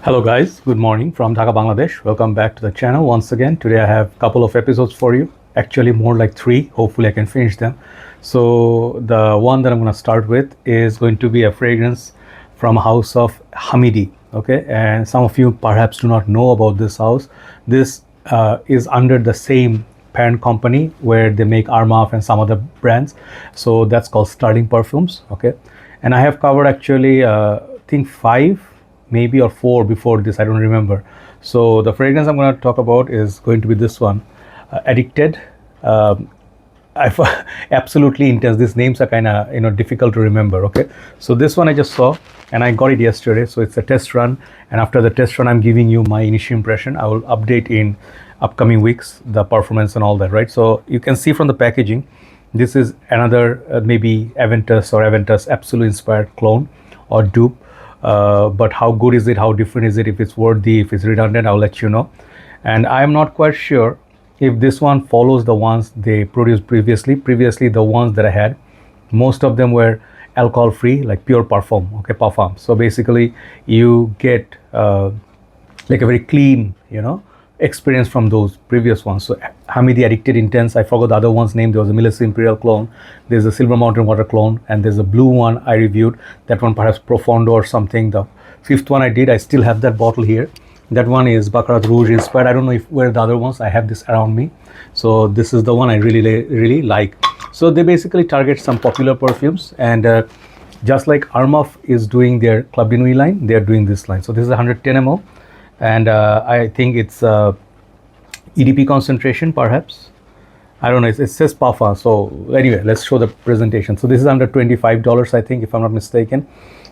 Hello guys, good morning from Dhaka, Bangladesh. Welcome back to the channel once again. Today I have a couple of episodes for you. Actually more like 3. Hopefully I can finish them. So the one that I'm going to start with is going to be a fragrance from house of Hamidi. Okay, and some of you perhaps do not know about this house. This is under the same parent company where they make Armaf and some other brands. So that's called Starting Perfumes. Okay, and I have covered actually I think 5 maybe or 4 before this, I don't remember. So the fragrance I'm going to talk about is going to be this one, Addicted. Absolutely intense. These names are kind of difficult to remember. Okay, so this one I just saw and I got it yesterday, so it's a test run, and after the test run I'm giving you my initial impression. I will update in upcoming weeks the performance and all that, right? So you can see from the packaging, this is another maybe Aventus Absolu inspired clone or dupe. But how good is it, how different is it, if it's worthy, if it's redundant, I'll let you know. And I'm not quite sure if this one follows the ones they produced previously the ones that I had, most of them were alcohol free, like pure Perfume. Okay, Perfume. So basically you get like a very clean experience from those previous ones. So Hamidi Addicted Intense, I forgot the other one's name. There was a Milesi Imperial clone, there's a Silver Mountain Water clone, and there's a blue one I reviewed. That one perhaps Profondo or something. The 5th one I did, I still have that bottle here. That one is Baccarat Rouge inspired. I don't know if where the other ones, I have this around me. So this is the one I really like. So they basically target some popular perfumes, and just like Armaf is doing their Club de Nuit line, they are doing this line. So this is 110 ml, and I think it's EDP concentration perhaps. I don't know, it says Pafa. So anyway, let's show the presentation. So this is under $25, I think, if I'm not mistaken.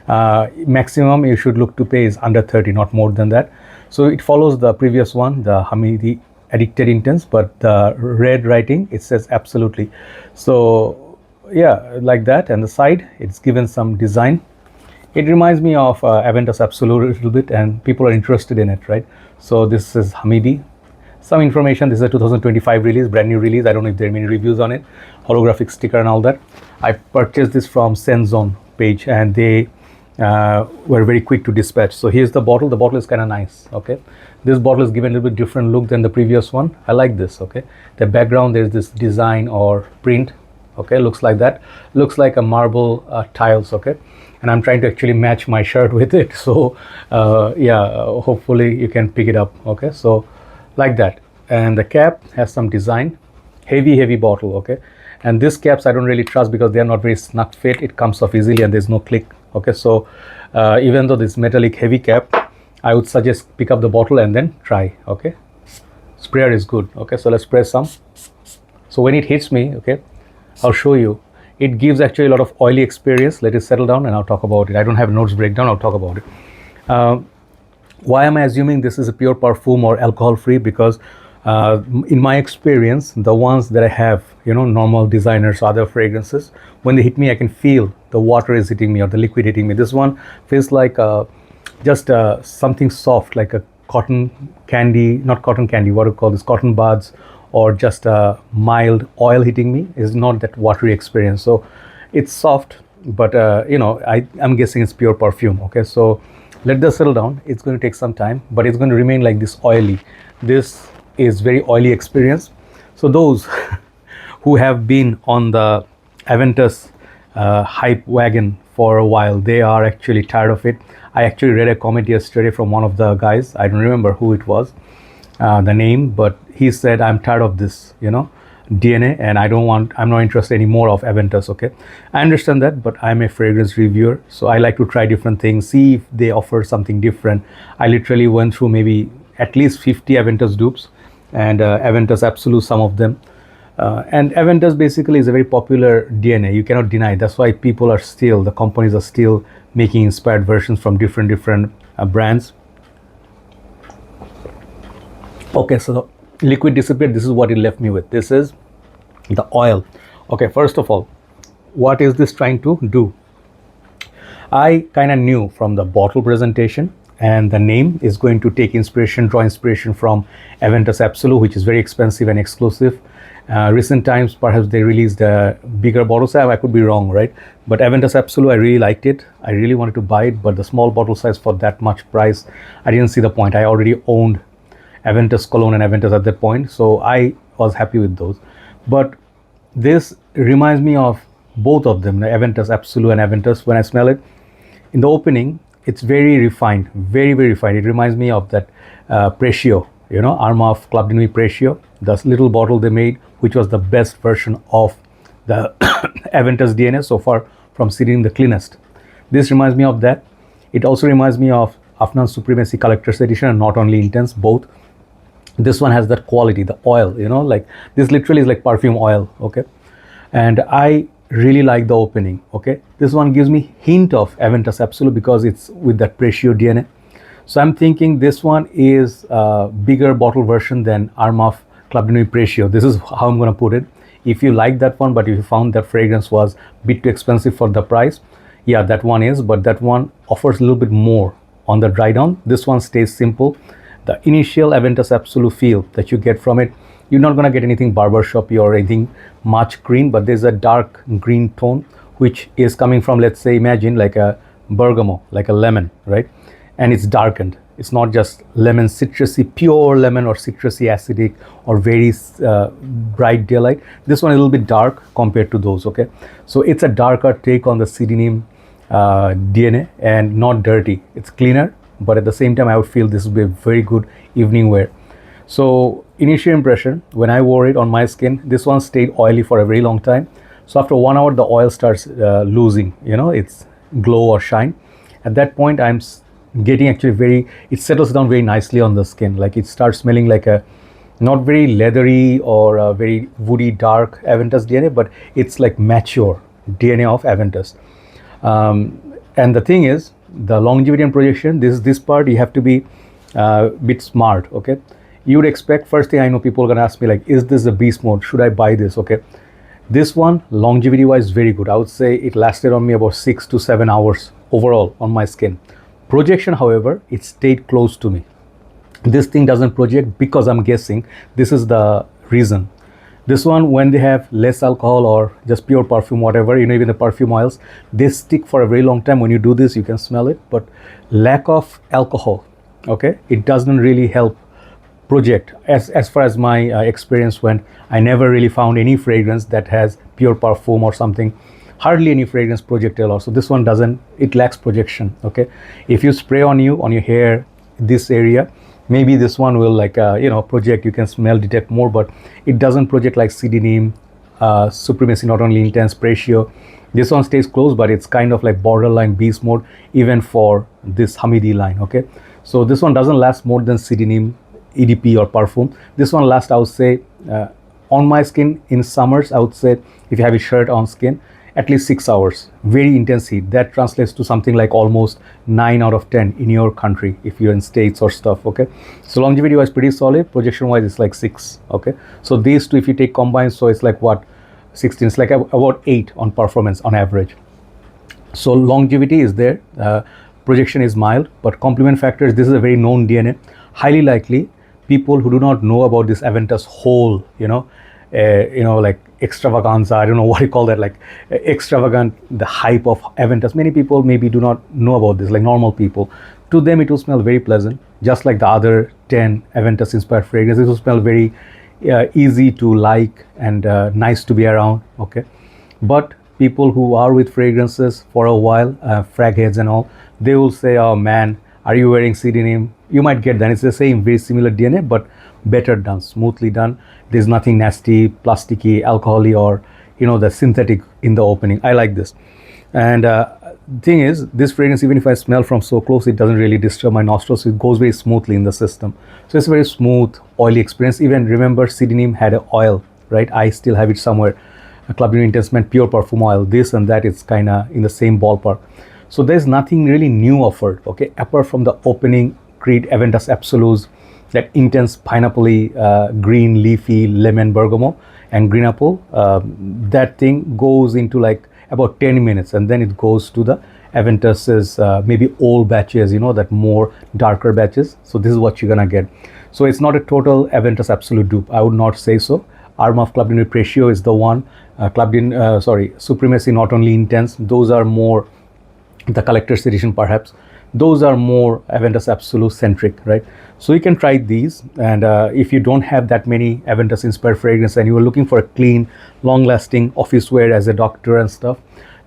Maximum you should look to pay is under 30, not more than that. So it follows the previous one, the Hamidi Addicted Intense, but the red writing, it says Absolutely. So yeah, like that. And the side, it's given some design. It reminds me of Aventus Absolu a little bit, and people are interested in it, right? So this is Hamidi. Some information, this is a 2025 release, brand new release. I don't know if there are many reviews on it, holographic sticker and all that. I purchased this from Senzone page, and they were very quick to dispatch. So here's the bottle. The bottle is kind of nice. Okay, this bottle is given a little bit different look than the previous one. I like this. Okay, the background, there's this design or print. Okay, looks like that, looks like a marble tiles. Okay, and I'm trying to actually match my shirt with it. So yeah, hopefully you can pick it up. Okay, so like that. And the cap has some design. Heavy bottle. Okay, and these caps I don't really trust because they are not very snug fit. It comes off easily and there's no click. Okay, so even though this metallic heavy cap, I would suggest pick up the bottle and then try. Okay, sprayer is good. Okay, so let's spray some. So when it hits me, okay, I'll show you. It gives actually a lot of oily experience. Let it settle down and I'll talk about it. I don't have notes breakdown, I'll talk about it. Why am I assuming this is a pure Perfume or alcohol free? Because in my experience, the ones that I have, normal designers, other fragrances, when they hit me, I can feel the water is hitting me or the liquid hitting me. This one feels like just something soft, like a cotton candy, not cotton candy, what do you call this, cotton buds, or just a mild oil hitting me. Is not that watery experience. So it's soft, but I'm guessing it's pure Perfume. Okay, so let this settle down. It's going to take some time, but it's going to remain like this oily. This is very oily experience. So those who have been on the Aventus hype wagon for a while, they are actually tired of it. I actually read a comment yesterday from one of the guys. I don't remember who it was, the name, but he said, I'm tired of this DNA, and I'm not interested anymore of Aventus. Okay, I understand that, but I'm a fragrance reviewer, so I like to try different things, see if they offer something different. I literally went through maybe at least 50 Aventus dupes, and Aventus Absolu, some of them. And Aventus basically is a very popular DNA, you cannot deny. That's why the companies are still making inspired versions from different brands. Okay, so the liquid disappeared. This is what it left me with. This is the oil. Okay, first of all, what is this trying to do? I kind of knew from the bottle presentation, and the name is going to draw inspiration from Aventus Absolu, which is very expensive and exclusive. Recent times, perhaps they released a bigger bottle size. I could be wrong, right? But Aventus Absolu, I really liked it. I really wanted to buy it, but the small bottle size for that much price, I didn't see the point. I already owned Aventus Cologne and Aventus at that point, so I was happy with those. But this reminds me of both of them, the Aventus Absolu and Aventus. When I smell it in the opening, it's very refined, very, very refined. It reminds me of that Precio, Armaf Club de Nuit Precio, the little bottle they made, which was the best version of the Aventus DNA so far from sitting the cleanest. This reminds me of that. It also reminds me of Afnan Supremacy Collector's Edition, and not only Intense, both. This one has that quality, the oil, like this literally is like perfume oil, okay? And I really like the opening, okay? This one gives me hint of Aventus Absolu because it's with that Precio DNA. So I'm thinking this one is a bigger bottle version than Armaf Club de Nuit Precio. This is how I'm going to put it. If you like that one, but if you found that fragrance was a bit too expensive for the price, yeah, that one is, but that one offers a little bit more on the dry down. This one stays simple. The initial Aventus Absolu feel that you get from it, you're not going to get anything barbershopy or anything much green, but there's a dark green tone which is coming from, let's say, imagine like a bergamot, like a lemon, right? And it's darkened. It's not just lemon citrusy, pure lemon or citrusy acidic or very bright daylight. This one is a little bit dark compared to those, okay? So it's a darker take on the Sidinim DNA and not dirty. It's cleaner, but at the same time I would feel this would be a very good evening wear. So initial impression, when I wore it on my skin, this one stayed oily for a very long time. So after 1 hour the oil starts losing, its glow or shine. At that point I'm getting actually it settles down very nicely on the skin. Like it starts smelling like a not very leathery or a very woody dark Aventus DNA, but it's like mature DNA of Aventus. And the thing is, the longevity and projection, this part you have to be a bit smart, okay? You would expect, first thing I know, people are gonna ask me like, is this a beast mode? Should I buy this? Okay, this one longevity wise very good. I would say it lasted on me about 6 to 7 hours overall on my skin. Projection, however, it stayed close to me. This thing doesn't project because I'm guessing this is the reason. This one, when they have less alcohol or just pure perfume, whatever, even the perfume oils, they stick for a very long time. When you do this, you can smell it, but lack of alcohol, okay, it doesn't really help project. As far as my experience went, I never really found any fragrance that has pure perfume or something. Hardly any fragrance project at all. So this one doesn't, it lacks projection, okay? If you spray on your hair, this area, maybe this one will like project. You can smell detect more, but it doesn't project like Sidinim, Supremacy, not only Intense, Precio. This one stays close, but it's kind of like borderline beast mode even for this Hamidi line, okay? So this one doesn't last more than Sidinim, EDP or Perfume. This one lasts, I would say, on my skin in summers, I would say, if you have a shirt on skin, at least 6 hours, very intense heat. That translates to something like almost 9 out of 10 in your country if you're in States or stuff, okay? So longevity wise pretty solid, projection wise it's like 6, okay? So these two, if you take combined, so it's like what, 16, it's like about 8 on performance on average. So longevity is there, projection is mild, but complement factors, this is a very known DNA. Highly likely people who do not know about this Aventus whole, like extravaganza, I don't know what you call that, like extravagant, the hype of Aventus. Many people maybe do not know about this, like normal people. To them it will smell very pleasant, just like the other 10 Aventus inspired fragrances. It will smell very easy to like and nice to be around, okay? But people who are with fragrances for a while, frag heads and all, they will say, oh man, are you wearing Sidinim? You might get that. It's the same, very similar DNA, but better done, smoothly done. There's nothing nasty, plasticky, alcoholic, or the synthetic in the opening. I like this. And thing is, this fragrance, even if I smell from so close, it doesn't really disturb my nostrils. It goes very smoothly in the system. So it's a very smooth, oily experience. Even remember, Sidinim had an oil, right? I still have it somewhere. A Club de Nuit Intense meant pure perfume oil. This and that, it's kind of in the same ballpark. So there's nothing really new offered, okay, apart from the opening Creed Aventus Absolus, that intense pineapple green leafy lemon bergamot and green apple. That thing goes into like about 10 minutes, and then it goes to the Aventus's maybe old batches, that more darker batches. So this is what you're gonna get. So it's not a total Aventus Absolu dupe, I would not say so. Arm of Clubbed In with Ratio is the one. Supremacy Not Only Intense, those are more the collector's edition perhaps. Those are more Aventus Absolu centric, right? So you can try these, and if you don't have that many Aventus inspired fragrance and you are looking for a clean, long lasting office wear as a doctor and stuff,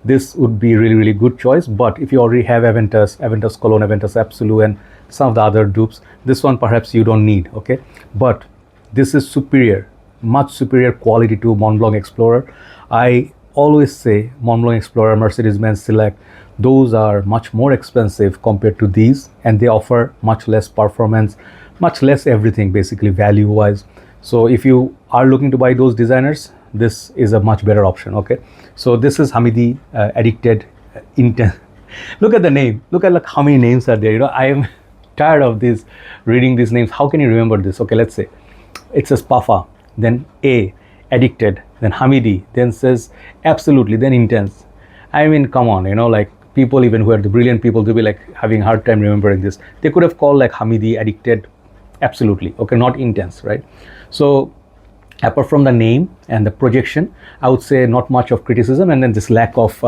this would be really good choice. But if you already have Aventus Cologne, Aventus Absolu and some of the other dupes, this one perhaps you don't need, okay? But this is superior, much superior quality to Mont Blanc Explorer. I always say Mont Blanc Explorer, Mercedes-Benz Select, those are much more expensive compared to these, and they offer much less performance, much less everything basically value wise. So if you are looking to buy those designers, this is a much better option, okay? So this is Hamidi Addicted Intense. Look at the name, look at like how many names are there, you know. I am tired of this, reading these names. How can you remember this? Okay, let's say it says Pafa, then A, Addicted, then Hamidi, then says Absolutely, then Intense. I mean, come on, you know, like people even who are the brilliant people, they'll be like having a hard time remembering this. They could have called like Hamidi Addicted Absolutely, okay, not Intense, right? So apart from the name and the projection, I would say not much of criticism, and then this lack of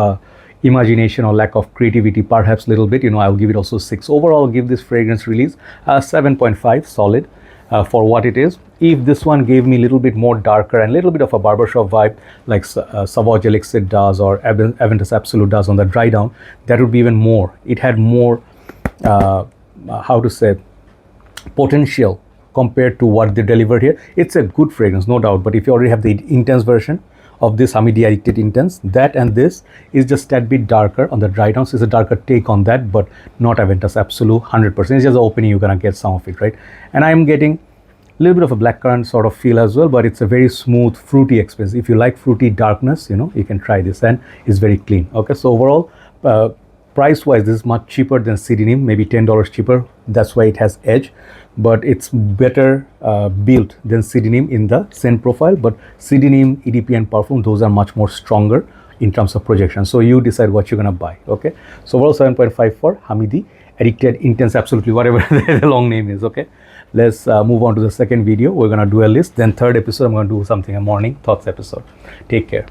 imagination or lack of creativity perhaps a little bit, you know. I'll give it also 6. Overall, I'll give this fragrance release 7.5 solid for what it is. If this one gave me a little bit more darker and a little bit of a barbershop vibe like Sauvage Elixir does or Aventus Absolu does on the dry down, that would be even more. It had more how to say, potential compared to what they delivered here. It's a good fragrance, no doubt, but if you already have the intense version of this Hamidi Addicted Intense, that and this is just a bit darker on the dry down, so it's a darker take on that, but not Aventus Absolu 100%. It's just the opening, you're gonna get some of it, right? And I'm getting a little bit of a blackcurrant sort of feel as well, but it's a very smooth, fruity experience. If you like fruity darkness, you know, you can try this, and it's very clean, okay? So overall, price wise, this is much cheaper than Sidinim, maybe $10 cheaper. That's why it has edge, but it's better built than Sidinim in the scent profile. But Sidinim, EDP and Perfume, those are much more stronger in terms of projection. So you decide what you're gonna buy, okay? So overall 7.5 for Hamidi Addicted Intense Absolutely, whatever the long name is, okay? Let's move on to the second video. We're gonna do a list, then third episode I'm gonna do something, a morning thoughts episode. Take care.